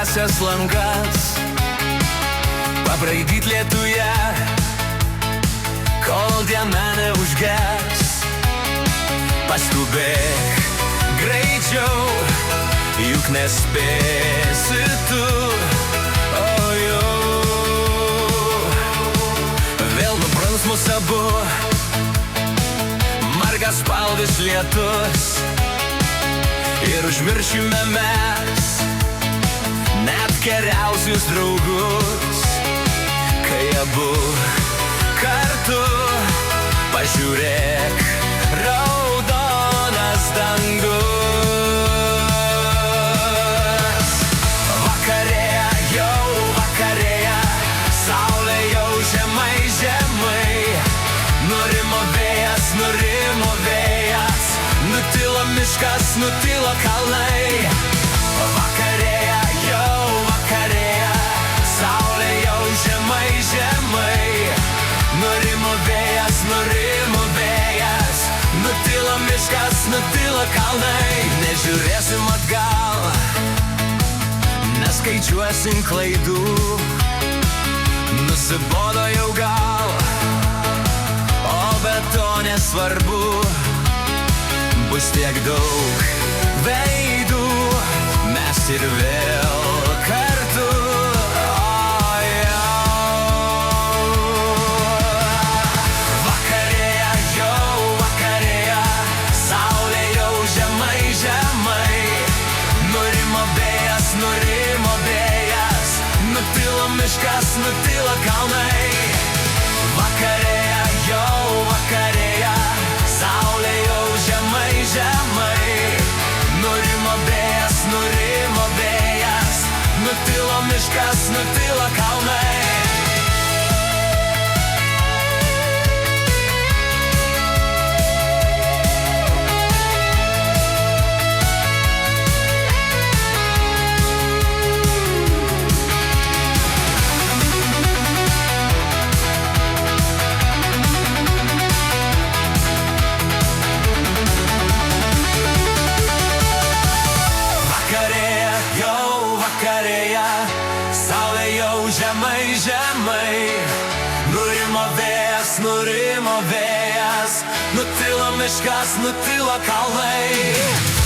užgesęs langas, pabraidyt lietuje, kol diena neužges. Paskubėk greičiau, juk nespėsi tu, o jau. Vėl nubrans mus abu, margas spalvis lietus, ir užmiršime mes net geriausius draugus, kai abu kartu pažiūrėk raudonas dangus. Vakarėja, jau vakarėja, saulė jau žemai, žemai, nurimo vėjas, nutilo miškas, nutilo kalnai. Vakarėja, jau vakarėja, saulė jau žemai, žemai, nurimo vėjas, nutilo miškas, nutilo kalnai. Nežiūrėsim atgal, neskaičiuosim klaidų, nusibodo jau gal, o bet to nesvarbu. Bus tiek daug veidų, mes ir vėl kartu. Vakarėja, jau vakarėja, saulė jau žemai, žemai, nurimo vėjas, nutilo miškas, nutilo kalnai. Vakarėja, jau vakarėja, saulė jau žemai, žemai, nurimo vėjas, nutilo miškas, nutilo kalnai. Saulė jau žemai, žemai, nurimo vėjas, nutilo miškas, nutilo kalnai.